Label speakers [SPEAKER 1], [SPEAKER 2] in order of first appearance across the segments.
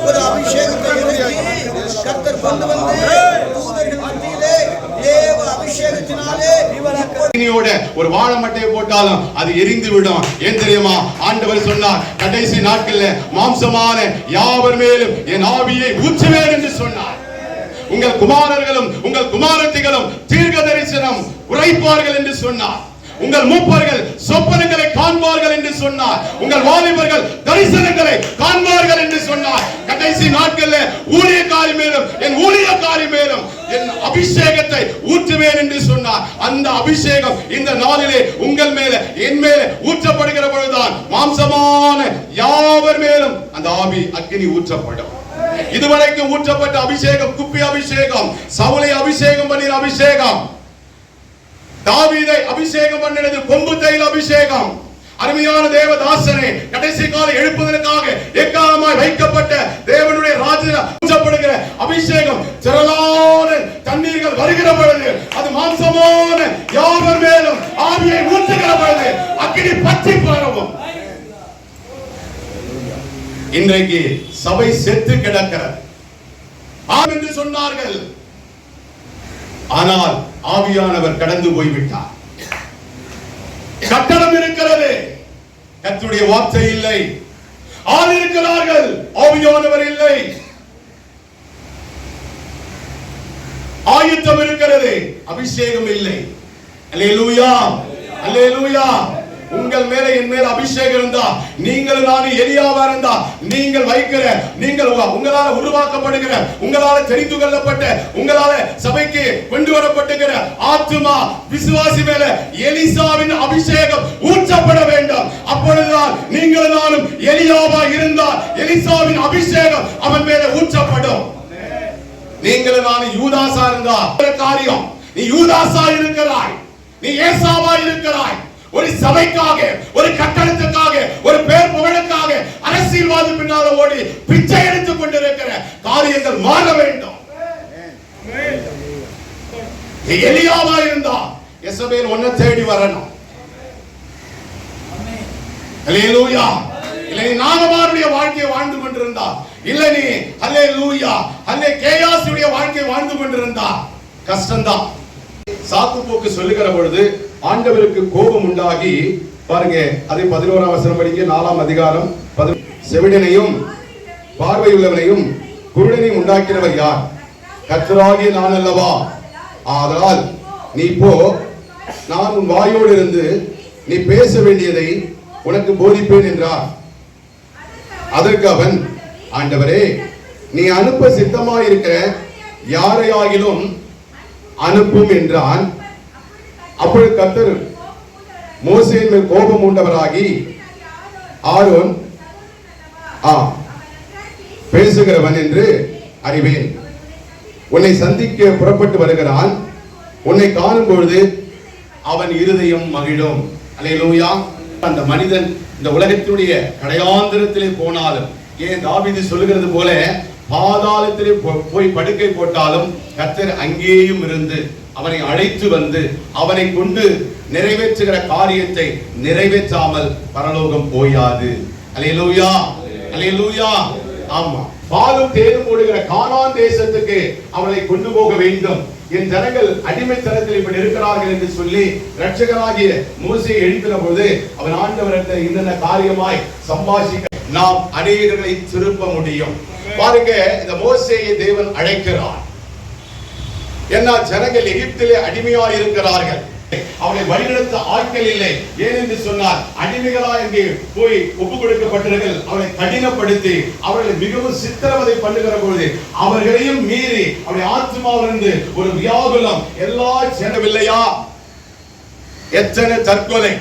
[SPEAKER 1] ஒரு அபிஷேகத்தை கர்த்தர் கொண்டு வந்து தூதர்கள் மத்தியிலே தேவ அபிஷேகத்தினாலே
[SPEAKER 2] ஒரு வாழை மட்டையை போட்டாலும் அது எரிந்து விடும். ஏன் தெரியுமா? ஆண்டவர் சொன்னார், கடைசி நாட்களில் மாம்சமான யாவர் மேலும் என் ஆவியை ஊற்றுவேன் என்று சொன்னார். உங்கள் குமாரர்களும் உங்கள் குமாரத்திகளும் தீர்க்க தரிசனம் உரைப்பார்கள் என்று சொன்னார். உங்கள் மூப்பர்கள் சொப்பனங்களை காண்பார்கள் என்று சொன்னார். உங்கள் வாலிபர்கள் தரிசனங்களை காண்பார்கள் என்று சொன்னார். கடைசி நாட்களில் ஊழியக்காரி மேலும் என் ஊழியக்காரி மேலும் என் அபிஷேகத்தை ஊற்றுவேன் என்று சொன்னார். அந்த அபிஷேகம் இந்த நாளிலே உங்கள் மேல என் மேல ஊற்றப்படுகிற பொழுதுதான் மாம்சமான யாவர் மேலும் அந்த ஆவி அக்கினி ஊற்றப்படும். இதுவரைக்கும் ஊற்றப்பட்ட அபிஷேகம் குப்பி அபிஷேகம், சவுலை அபிஷேகம் பண்ணின அபிஷேகம், தாவீதை அபிஷேகம் பண்ணினது கொம்பு தைல அபிஷேகம். அருமையான தேவதாசனே, கடைசி கால எழுப்புதலுக்காக எக்காலமாய் வைக்கப்பட்ட தேவனுடைய ராஜ்யம் ஊற்றப்படுகிற அபிஷேகம் திரளான தண்ணீர்கள் வருகிற பொழுது அது மாம்சமான யாவர் மேலும் ஆவியை ஊற்றுகிற பொழுது அக்கினி பற்றி பரவும். இன்றைக்கு சபை செத்து கிடக்கிறது என்று சொன்னார்கள். ஆனால் ஆவியானவர் கடந்து போய்விட்டார். கட்டணம் இருக்கிறது, கர்த்தருடைய வார்த்தை இல்லை. ஆள் இருக்கிறார்கள், ஆவியானவர் இல்லை. ஆயுத்தம் இருக்கிறது, அபிஷேகம் இல்லை. அல்லேலூயா, அல்லேலூயா. உங்கள் மேல என் மேல அபிஷேகம் இருந்தா, நீங்கள் நானும் எலியாவா இருந்தா, நீங்கள் வைக்கிற, நீங்கள் உங்களால உருவாக்கப்படுகிற, உங்களால தெரிந்து கொள்ளப்பட்ட, உங்களால சபைக்கு கொண்டு வரப்பட்டுகிற ஆத்துமா விசுவாசி மேல எலிசாவின் அபிஷேகம் ஊற்றப்பட வேண்டும். அப்பொழுதுதான் நீங்கள் நானும் எலியாவா இருந்தால் எலிசாவின் அபிஷேகம் அவன் மேல ஊற்றப்படும். நீங்கள் நானும் யூதாசா இருந்தா காரியம், நீ யூதாசா இருக்கிறாய், நீ ஏசாவா இருக்கிறாய். ஒரு சபைக்காக, ஒரு கட்டணத்துக்காக, ஒரு பேர் புகழுக்காக அரசியல்வாதி பின்னால ஓடி பிச்சை எடுத்துக் கொண்டிருக்கிற காரியங்கள் மாற வேண்டும். எலியாவா இருந்தா எசபேல் ஒன்ன தேடி வரணும். அல்லேலூயா. இல்லை நீ நாகமாருடைய வாழ்க்கையை வாழ்ந்து கொண்டிருந்தா, இல்லை நீ அல்லேலூயா அல்லே கேயாசுடைய வாழ்க்கையை வாழ்ந்து கொண்டிருந்தா கஷ்டம்தான். சாக்கு போக்கு சொல்லுகிற பொழுது ஆண்டவருக்கு கோபம் உண்டாகி, பாருங்க அதை 11ஆம் வசனம் படிங்க. 4ஆம் அதிகாரம். செவிடனையும் பார்வையுள்ளவனையும் குருடனையும் உண்டாக்கினவர் யார்? கர்த்தராகிய நான் அல்லவா? ஆதலால் நீ போ, நான் உன் வாயோடு இருந்து நீ பேச வேண்டியதை உனக்கு போதிப்பேன் என்றார். அதற்கு அவன், ஆண்டவரே, நீ அனுப்ப சித்தமாயிருக்கிற யாரையாகிலும் அனுப்பும் என்றான். அப்பொழுது கர்த்தர் மோசேயின் மேல் கோபம் உண்டவராகி, ஆரோன் பேசுகிறவன் என்று அறிவேன். உன்னை சந்திக்க புறப்பட்டு வருகிறான். உன்னை காணும் பொழுது அவன் இருதயம் மகிழும். அல்லேலூயா. அந்த மனிதன் இந்த உலகத்தினுடைய கடையாந்திரத்திலே போனாலும், ஏன் தாவீது சொல்லுகிறது போல பாதாளத்திலே போய் படுக்கை போட்டாலும் கர்த்தர் அங்கேயும் இருந்து அவனை அழைத்து வந்து அவனை கொண்டு நிறைவேற்றுகிற காரியத்தை நிறைவேற்றாமல் பரலோகம் போயாது. அல்லேலூயா, அல்லேலூயா. ஆமா, பாலும் தேனும் ஓடுகிற கானான் தேசத்துக்கு அவனை கொண்டு போக வேண்டும். என் ஜனங்கள் அடிமைத்தனத்தில் இப்படி இருக்கிறார்கள் என்று சொல்லி இரட்சகராகிய மோசேயை எழுப்பின போது அவன் ஆண்டவரிடத்தில் இந்த காரியமாய் சம்பாஷிக்க நாம் அநேகர்களை திருப்ப முடியும். பாருங்க, இந்த மோசேயை தேவன் அழைக்கிறார். என்ன, ஜனங்கள் எகிப்திலே அடிமையாய் இருக்கிறார்கள், அவனை வழிநடத்த ஆட்கள் இல்லை. ஏனென்று சொன்னால் அடிமைகளா இங்கே போய் ஒப்பு கொடுக்கப்பட்டார்கள். அவனை கடினப்படுத்தி அவர்களை மிகவும் சித்திரவதை பண்ணுகிற பொழுது அவர்களையும் மீறி அவருடைய ஆத்மாவிலிருந்து ஒரு வியாகுலம் எல்லா செல்லவில்லையா? எத்தனை தற்கொலை,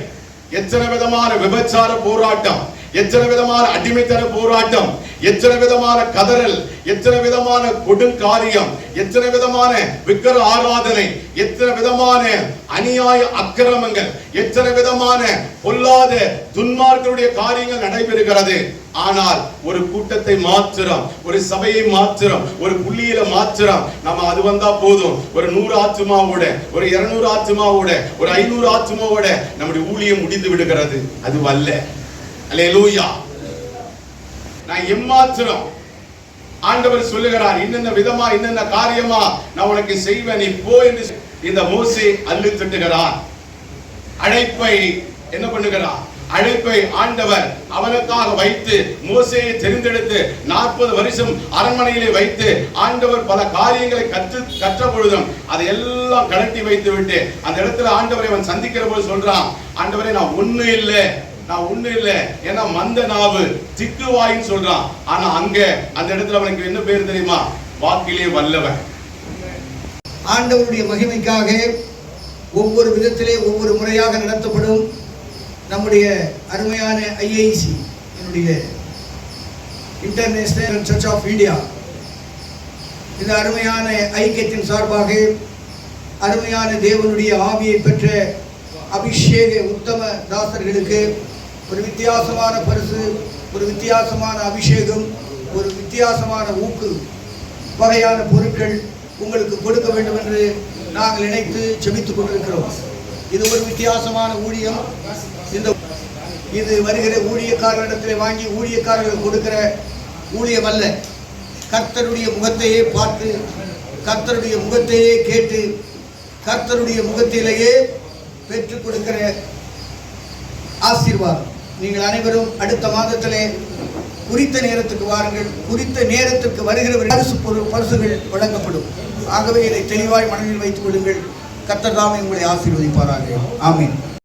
[SPEAKER 2] எத்தனை விதமான விபச்சார போராட்டம், எத்தனை விதமான அடிமைத்தன போராட்டம், எத்தனை விதமான கதறல், எத்தனை விதமான கொடுங்காரியம், எத்தனை விதமான விக்கிர ஆராதனை, எத்தனை விதமான அநியாய அக்கிரமங்கள், எத்தனை விதமான பொல்லாத துன்மார்களுடைய காரியங்கள் நடைபெறுகிறது. ஆனால் ஒரு கூட்டத்தை மாத்திரம், ஒரு சபையை மாத்திரம், ஒரு புள்ளியில மாத்திரம் நம்ம அது வந்தா போதும், ஒரு 100 ஆத்துமாவோட, ஒரு 200 ஆத்துமாவோட, ஒரு 500 ஆத்துமாவோட நம்முடைய ஊழியம் முடிந்து விடுகிறது. அது அல்ல. அல்லேலூயா. நான் எம்மாத்திரம் ஆண்டவர் சொல்லுகிறார், இன்னென்ன விதமா இன்னென்ன காரியமா நான் உனக்கு செய்வேன், நீ போ என்று இந்த மோசே அள்ளி தட்டுகிறார். அழைப்பை என்ன பண்ணுகிறார்? அழைப்பை ஆண்டவர் அவனுக்காக வைத்து மோசேயை தெரிந்தெடுத்து 40 வருஷம் அரண்மனையிலே வைத்து ஆண்டவர் பல காரியங்களை கற்ற பொழுதும் அதையெல்லாம் கலட்டி வைத்து விட்டு அந்த இடத்துல ஆண்டவரை அவன் சந்திக்கிற போது சொல்றான், ஆண்டவரே நான் ஒண்ணு இல்லை, ஏன்னா மந்த நாவு திக்குவாயின்னு சொல்றான். ஆனா அங்க அந்த இடத்துல அவனுக்கு என்ன பேர் தெரியுமா? வாக்கிலே வல்லவன்.
[SPEAKER 1] ஆண்டவருடைய மகிமைக்காக ஒவ்வொரு விதத்திலே ஒவ்வொரு முறையாக நடத்தப்படும் நம்முடைய அருமையான IIC, என்னுடைய இன்டர்நேஷனல் சர்ச் ஆஃப் இந்தியா, இந்த அருமையான ஐக்கியத்தின் சார்பாக அருமையான தேவனுடைய ஆவியை பெற்ற அபிஷேக உத்தம தாசர்களுக்கு ஒரு வித்தியாசமான பரிசு, ஒரு வித்தியாசமான அபிஷேகம், ஒரு வித்தியாசமான ஊக்கு வகையான பொருட்கள் உங்களுக்கு கொடுக்க வேண்டும் என்று நாங்கள் நினைத்து செபித்துக் கொண்டிருக்கிறோம். இது ஒரு வித்தியாசமான ஊழியம். இது வருகிற ஊழியக்காரரிடத்தில் வாங்கி ஊழியக்காரர்கள் கொடுக்கிற ஊழியம் அல்ல. கர்த்தருடைய முகத்தையே பார்த்து, கர்த்தருடைய முகத்தையே கேட்டு, கர்த்தருடைய முகத்திலேயே பெற்றுக் கொடுக்கிற ஆசீர்வாதம். நீங்கள் அனைவரும் அடுத்த மாதத்திலே குறித்த நேரத்துக்கு வாருங்கள். குறித்த நேரத்திற்கு வருகிறவர்கள் பரிசுகள் வழங்கப்படும். ஆகவே இதை தெளிவாய் மனதில் வைத்துக் கொள்ளுங்கள். கர்த்தர் தாமே உங்களை ஆசீர்வதிப்பாராக. ஆமென்.